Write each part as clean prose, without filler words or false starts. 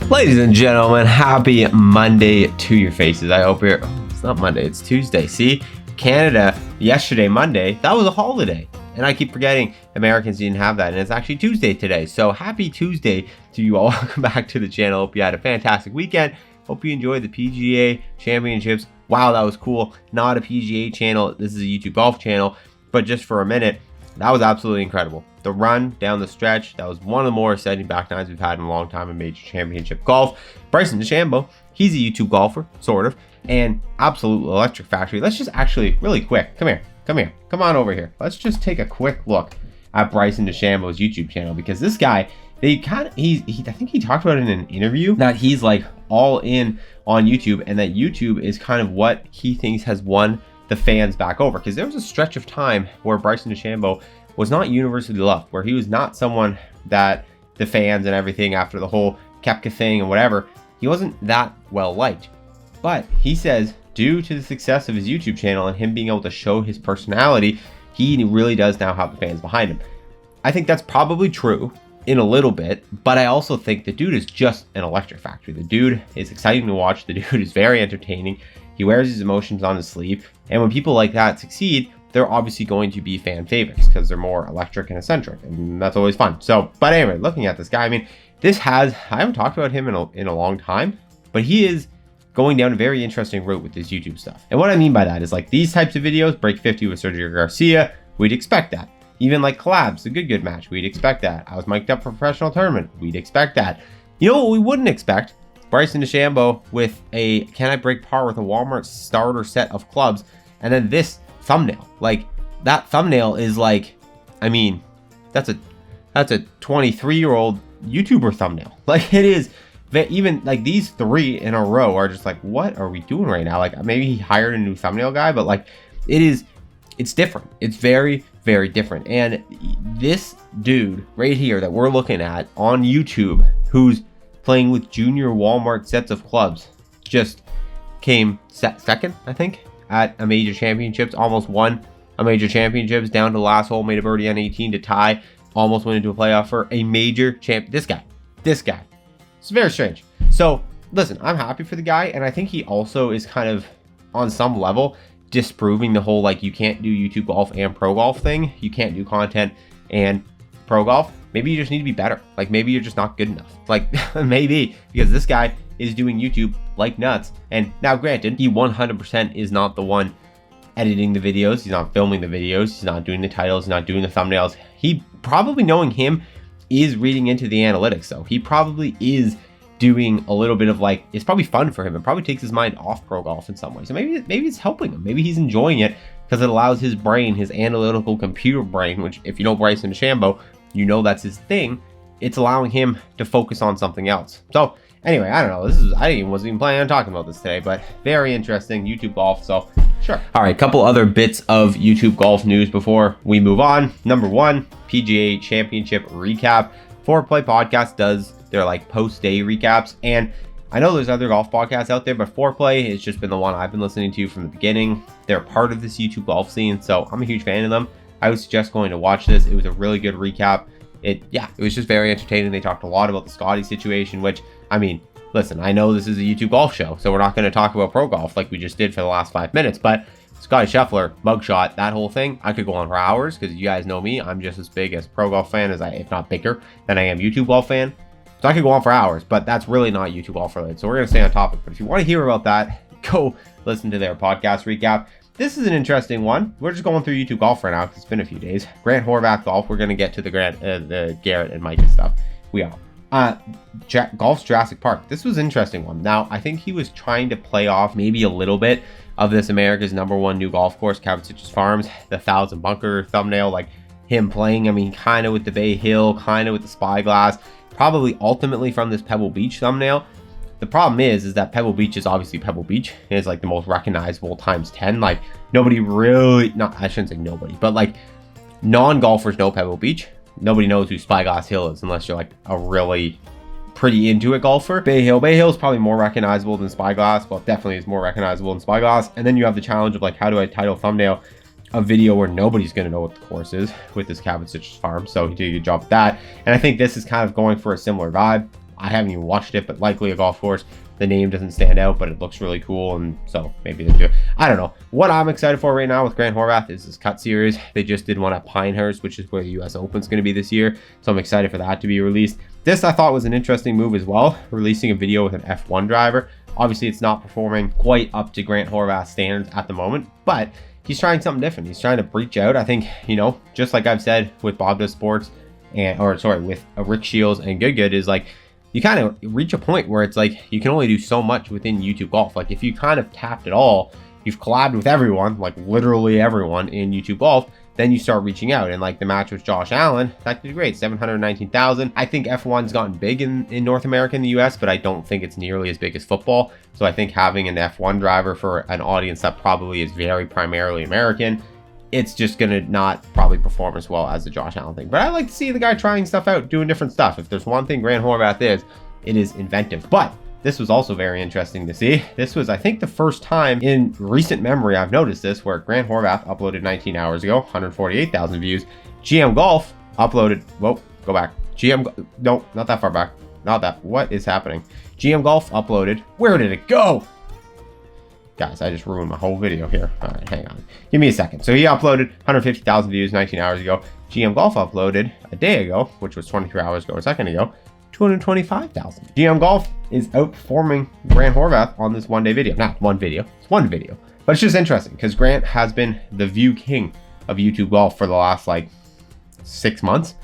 Ladies and gentlemen, happy Monday to your faces. I hope you're, it's not Monday, it's Tuesday. See, Canada, yesterday, Monday, that was a holiday. And I keep forgetting Americans didn't have that. And it's actually Tuesday today. So happy Tuesday to you all. Welcome back to the channel. Hope you had a fantastic weekend. Hope you enjoyed the PGA Championships. Wow, that was cool. Not a PGA channel. This is a YouTube golf channel. But just for a minute, that was absolutely incredible. The run down the stretch, that was one of the more exciting back nines we've had in a long time in major championship golf. Bryson DeChambeau, he's a YouTube golfer, sort of, and absolute electric factory. Let's just actually, really quick, come here, come on over here. Let's just take a quick look at Bryson DeChambeau's YouTube channel, because this guy, I think he talked about it in an interview that he's like all in on YouTube, and that YouTube is kind of what he thinks has won the fans back over. Because there was a stretch of time where Bryson DeChambeau was not universally loved, where he was not someone that the fans and everything after the whole Koepka thing and whatever, he wasn't that well liked. But he says due to the success of his YouTube channel and him being able to show his personality, he really does now have the fans behind him. I think that's probably true in a little bit, but I also think the dude is just an electric factory. The dude is exciting to watch. The dude is very entertaining. He wears his emotions on his sleeve. And when people like that succeed, they're obviously going to be fan favorites because they're more electric and eccentric, and that's always fun. So, but anyway, looking at this guy, I mean, I haven't talked about him in a long time, but he is going down a very interesting route with this YouTube stuff. And what I mean by that is like these types of videos, break 50 with Sergio Garcia, we'd expect that. Even like collabs, the good match, we'd expect that. I was mic'd up for a professional tournament, we'd expect that. You know what we wouldn't expect? Bryson DeChambeau with a can I break par with a Walmart starter set of clubs, and then this thumbnail. Like that thumbnail is like, I mean, that's a 23-year-old YouTuber thumbnail. Like it is, even like these three in a row are just like, what are we doing right now? Like maybe he hired a new thumbnail guy, but like it's different. It's very, very different. And this dude right here that we're looking at on YouTube, who's playing with junior Walmart sets of clubs, just came second, I think, at a major championships, almost won a major championships, down to the last hole, made a birdie on 18 to tie, almost went into a playoff for a major champ. This guy, it's very strange. So listen, I'm happy for the guy, and I think he also is kind of on some level disproving the whole like you can't do YouTube golf and pro golf thing. You can't do content and pro golf. Maybe you just need to be better. Like maybe you're just not good enough. Like maybe, because this guy is doing YouTube like nuts. And now granted, he 100% is not the one editing the videos. He's not filming the videos. He's not doing the titles. He's not doing the thumbnails. He probably, knowing him, is reading into the analytics though. He probably is doing a little bit of like, it's probably fun for him. It probably takes his mind off pro golf in some way. So maybe it's helping him. Maybe he's enjoying it because it allows his brain, his analytical computer brain, which if you know Bryson DeChambeau, you know that's his thing. It's allowing him to focus on something else. So anyway, I don't know. I wasn't even planning on talking about this today, but very interesting YouTube golf. So sure. All right, couple other bits of YouTube golf news before we move on. Number one, PGA Championship recap. Foreplay Podcast does their like post-day recaps, and I know there's other golf podcasts out there, but Foreplay has just been the one I've been listening to from the beginning. They're part of this YouTube golf scene, so I'm a huge fan of them. I would suggest going to watch this. It was a really good recap. It was just very entertaining. They talked a lot about the Scotty situation, which, I mean, listen, I know this is a YouTube golf show, so we're not going to talk about pro golf like we just did for the last 5 minutes, but Scotty Scheffler, mugshot, that whole thing, I could go on for hours, because you guys know me. I'm just as big as pro golf fan if not bigger, than I am YouTube golf fan. So I could go on for hours, but that's really not YouTube golf related. So we're going to stay on topic. But if you want to hear about that, go listen to their podcast recap. This is an interesting one. We're just going through YouTube golf right now because it's been a few days. Grant Horvat golf. We're going to get to the Garrett and Micah stuff. We are. Golf's Jurassic Park. This was an interesting one. Now, I think he was trying to play off maybe a little bit of this America's #1 new golf course, Cabot Farms, the 1,000 bunker thumbnail, like him playing, I mean, kind of with the Bay Hill, kind of with the Spyglass, probably ultimately from this Pebble Beach thumbnail. The problem is that Pebble Beach is obviously Pebble Beach. It's like the most recognizable times 10. Like nobody really, I shouldn't say nobody, but like non-golfers know Pebble Beach. Nobody knows who Spyglass Hill is unless you're like a really pretty into it golfer. Bay Hill is probably more recognizable than Spyglass. Well, definitely is more recognizable than Spyglass. And then you have the challenge of like, how do I title thumbnail a video where nobody's going to know what the course is with this Cabot Farm? So he did a good job with that. And I think this is kind of going for a similar vibe. I haven't even watched it, but likely a golf course. The name doesn't stand out, but it looks really cool, and so maybe they do. I don't know. What I'm excited for right now with Grant Horvat is this cut series. They just did one at Pinehurst, which is where the US Open is going to be this year, so I'm excited for that to be released. This I thought was an interesting move as well, releasing a video with an F1 driver. Obviously, it's not performing quite up to Grant Horvat's standards at the moment, but he's trying something different. He's trying to breach out. I think, you know, just like I've said with Bob Does Sports, with Rick Shields and Good is like, you kind of reach a point where it's like you can only do so much within YouTube Golf. Like if you kind of tapped it all, you've collabed with everyone, like literally everyone in YouTube Golf, then you start reaching out. And like the match with Josh Allen, that did great, 719,000. I think F1's gotten big in North America and the US, but I don't think it's nearly as big as football. So I think having an F1 driver for an audience that probably is very primarily American, it's just gonna not probably perform as well as the Josh Allen thing. But I like to see the guy trying stuff out, doing different stuff. If there's one thing Grant Horvat is, it is inventive. But this was also very interesting to see. This was, I think, the first time in recent memory I've noticed this, where Grant Horvat uploaded 19 hours ago, 148,000 views. GM Golf uploaded, whoa, go back. No, not that far back. Not that, what is happening? GM Golf uploaded, where did it go? Guys, I just ruined my whole video here. All right, hang on. Give me a second. So he uploaded 150,000 views 19 hours ago. GM Golf uploaded a day ago, which was 23 hours ago, a second ago, 225,000. GM Golf is outperforming Grant Horvat on this one-day video. Not one video, it's one video. But it's just interesting because Grant has been the view king of YouTube Golf for the last like 6 months.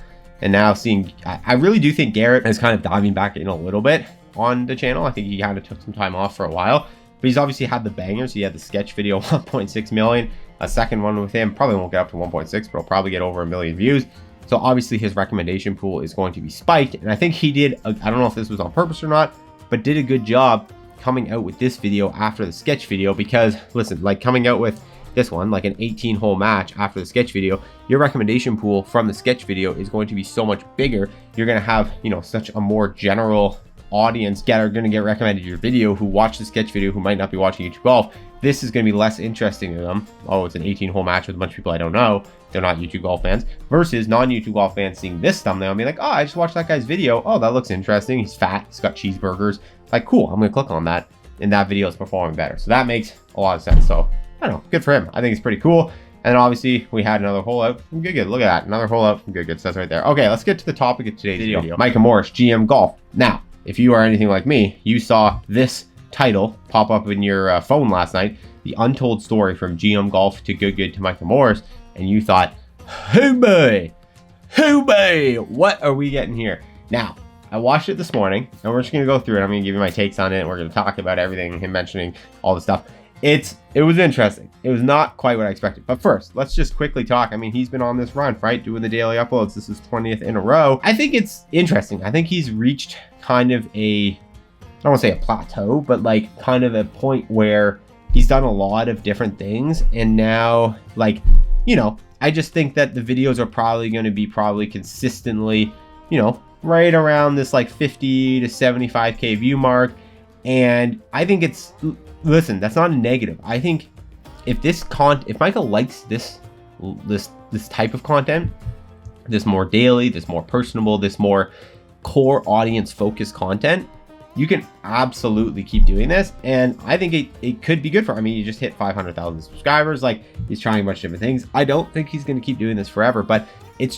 And now seeing, I really do think Garrett is kind of diving back in a little bit on the channel. I think he kind of took some time off for a while. But he's obviously had the bangers. He had the sketch video, 1.6 million. A second one with him probably won't get up to 1.6, but he'll probably get over 1 million views. So obviously his recommendation pool is going to be spiked. And I think he did, I don't know if this was on purpose or not, but did a good job coming out with this video after the sketch video. Because listen, like coming out with this one, like an 18-hole match after the sketch video, your recommendation pool from the sketch video is going to be so much bigger. You're going to have, you know, such a more general audience that are going to get recommended your video who watch the sketch video who might not be watching YouTube Golf. This is going to be less interesting to them. Oh, it's an 18-hole match with a bunch of people I don't know. They're not YouTube Golf fans. Versus non-YouTube Golf fans seeing this thumbnail and be like, oh, I just watched that guy's video. Oh, that looks interesting. He's fat. He's got cheeseburgers. Like, cool. I'm going to click on that. And that video is performing better. So that makes a lot of sense. So, I don't know. Good for him. I think it's pretty cool. And obviously, we had another hole out from Good. Look at that. Another hole out from Good. Says right there. Okay, let's get to the topic of today's video. Micah Morris, GM Golf. Now, if you are anything like me, you saw this title pop up in your phone last night, the untold story from GM Golf to Good to Micah Morris, and you thought, oh boy, what are we getting here? Now, I watched it this morning, and we're just going to go through it. I'm going to give you my takes on it, and we're going to talk about everything, him mentioning all the stuff. It was interesting. It was not quite what I expected. But first, let's just quickly talk. I mean, he's been on this run, right? Doing the daily uploads. This is 20th in a row. I think it's interesting. I think he's reached kind of I don't want to say a plateau, but like kind of a point where he's done a lot of different things. And now, like, you know, I just think that the videos are probably going to be consistently, you know, right around this like 50 to 75K view mark. And I think it's, listen, that's not a negative. I think if Michael likes this type of content, this more daily, this more personable, this more core audience focused content, you can absolutely keep doing this. And I think it could be good for him. I mean, you just hit 500,000 subscribers. Like, he's trying a bunch of different things. I don't think he's going to keep doing this forever, but it's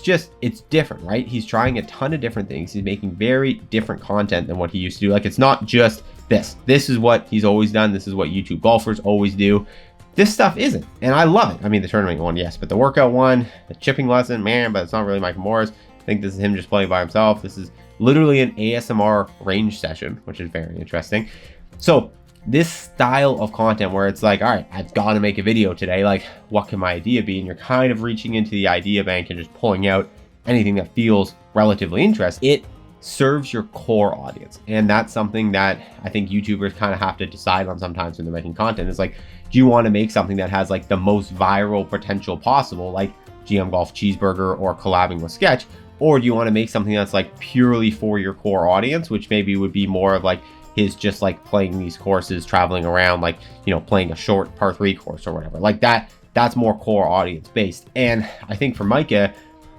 different, right? He's trying a ton of different things. He's making very different content than what he used to do. Like, it's not just this. This is what he's always done. This is what YouTube golfers always do. This stuff isn't, and I love it. I mean, the tournament one, yes, but the workout one, the chipping lesson, man, but it's not really Micah Morris. I think this is him just playing by himself. This is literally an ASMR range session, which is very interesting. So this style of content where it's like, all right, I've got to make a video today. Like, what can my idea be? And you're kind of reaching into the idea bank and just pulling out anything that feels relatively interesting. It serves your core audience. And that's something that I think YouTubers kind of have to decide on sometimes when they're making content. It's like, do you want to make something that has like the most viral potential possible, like GM Golf Cheeseburger or collabing with Sketch? Or do you want to make something that's like purely for your core audience, which maybe would be more of like his just like playing these courses, traveling around, like, you know, playing a short par 3 course or whatever like that. That's more core audience based. And I think for Micah,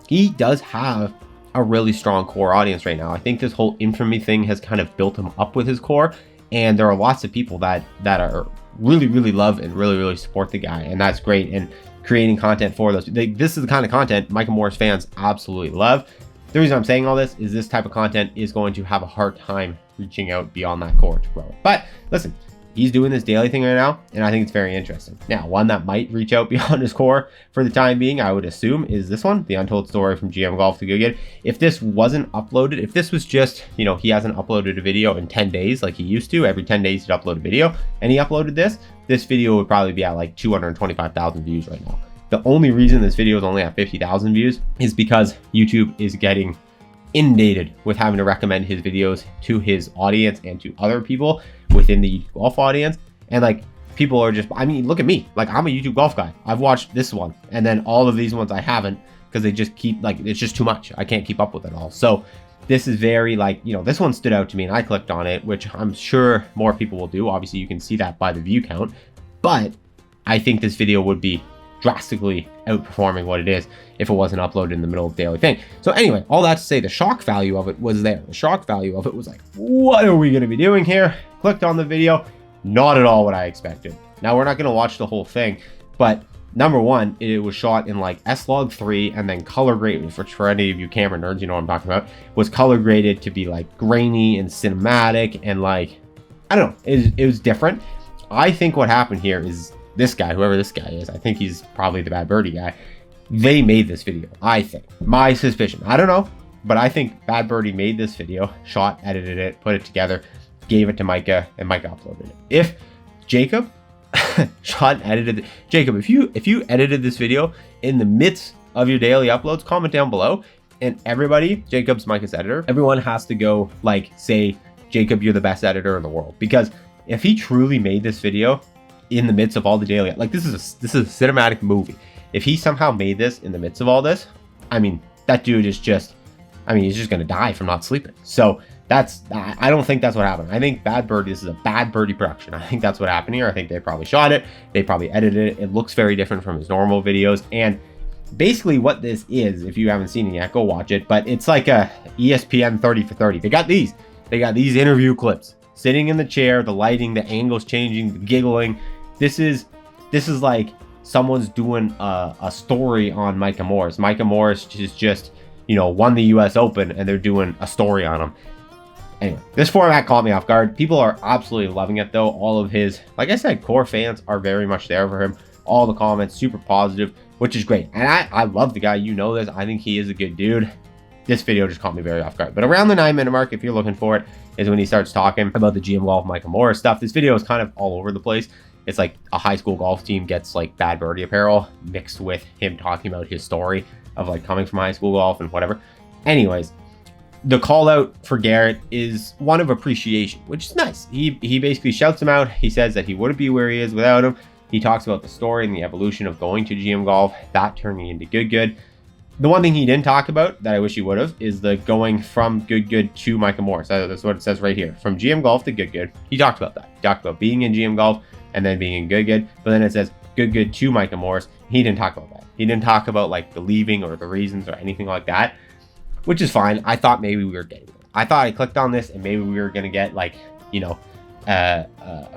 he does have a really strong core audience right now. I think this whole infamy thing has kind of built him up with his core, and there are lots of people that are really love and really support the guy, and that's great. And creating content for those, this is the kind of content Micah Morris fans absolutely love. The reason I'm saying all this is this type of content is going to have a hard time reaching out beyond that core to grow it. But listen, he's doing this daily thing right now, and I think it's very interesting. Now, one that might reach out beyond his core for the time being, I would assume, is this one, the untold story from GM Golf to Good. If this wasn't uploaded, if this was just, you know, he hasn't uploaded a video in 10 days like he used to, every 10 days he'd upload a video, and he uploaded this video would probably be at like 225,000 views right now. The only reason this video is only at 50,000 views is because YouTube is getting inundated with having to recommend his videos to his audience and to other people within the YouTube golf audience. And like, people are just, I mean, look at me, like, I'm a YouTube golf guy. I've watched this one, and then all of these ones I haven't, because they just keep, like, it's just too much. I can't keep up with it all. So this is very, like, you know, this one stood out to me and I clicked on it, which I'm sure more people will do. Obviously you can see that by the view count, but I think this video would be drastically outperforming what it is if it wasn't uploaded in the middle of the daily thing. So anyway, all that to say, the shock value of it was there. The shock value of it was like, what are we going to be doing here? Clicked on the video, not at all what I expected. Now, we're not going to watch the whole thing, but number one, it was shot in like S-Log3 and then color graded, which for any of you camera nerds, you know what I'm talking about, was color graded to be like grainy and cinematic, and like, I don't know, it was different. I think what happened here is this guy, whoever this guy is, I think he's probably the Bad Birdie guy, they made this video. I think, my suspicion, I don't know, but I think Bad Birdie made this video, shot, edited it, put it together, gave it to Micah, and Micah uploaded it. If Jacob shot and edited it, Jacob, if you edited this video in the midst of your daily uploads, comment down below, and everybody, Jacob's Micah's editor, everyone has to go like say, Jacob, you're the best editor in the world. Because if he truly made this video in the midst of all the daily, like, this is a cinematic movie. If he somehow made this in the midst of all this, I mean, that dude is just, I mean, he's just gonna die from not sleeping. So I don't think that's what happened. I think Bad Birdie, this is a Bad Birdie production. I think that's what happened here. I think they probably shot it, they probably edited it. It looks very different from his normal videos. And basically what this is, if you haven't seen it yet, go watch it. But it's like a ESPN 30 for 30. They got these interview clips, sitting in the chair, the lighting, the angles changing, the giggling. This is like someone's doing a story on Micah Morris. Micah Morris is just, you know, won the US Open and they're doing a story on him. Anyway, this format caught me off guard. People are absolutely loving it though. All of his, like I said, core fans are very much there for him. All the comments super positive, which is great. And I love the guy, you know this. I think he is a good dude. This video just caught me very off guard. But around the 9-minute mark, if you're looking for it, is when he starts talking about the GM Golf Micah Morris stuff. This video is kind of all over the place. It's like a high school golf team gets like Bad Birdie apparel mixed with him talking about his story of like coming from high school golf and whatever. Anyways, the call out for Garrett is one of appreciation, which is nice. He basically shouts him out. He says that he wouldn't be where he is without him. He talks about the story and the evolution of going to GM Golf, that turning into Good. The one thing he didn't talk about that I wish he would have is the going from Good to Micah Morris. That's what it says right here. From GM Golf to Good. He talked about that. He talked about being in GM Golf and then being in Good. But then it says Good to Micah Morris. He didn't talk about that. He didn't talk about like the leaving or the reasons or anything like that, which is fine. I thought maybe we were getting it. I thought I clicked on this and maybe we were going to get like, you know,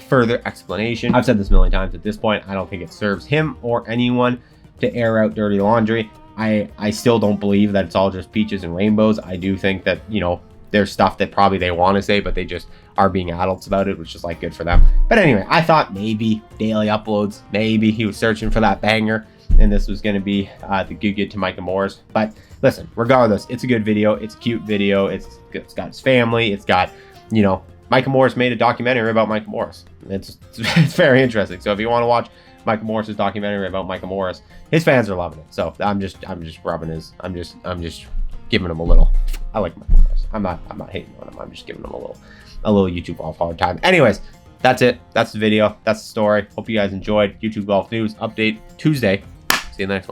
further explanation. I've said this a million times at this point. I don't think it serves him or anyone to air out dirty laundry. I still don't believe that it's all just peaches and rainbows. I do think that, you know, there's stuff that probably they want to say, but they just are being adults about it, which is like good for them. But anyway, I thought maybe daily uploads, maybe he was searching for that banger and this was going to be the good to Micah Morris. But listen, regardless, it's a good video. It's a cute video. It's got his family. It's got, you know, Micah Morris made a documentary about Micah Morris. It's very interesting. So if you want to watch Micah Morris's documentary about Micah Morris, his fans are loving it. So I'm just rubbing his, I'm just giving him a little, I like Micah Morris. I'm not hating on him. I'm just giving him a little YouTube golf hard time. Anyways, that's it. That's the video. That's the story. Hope you guys enjoyed YouTube Golf News Update Tuesday. See you in the next one.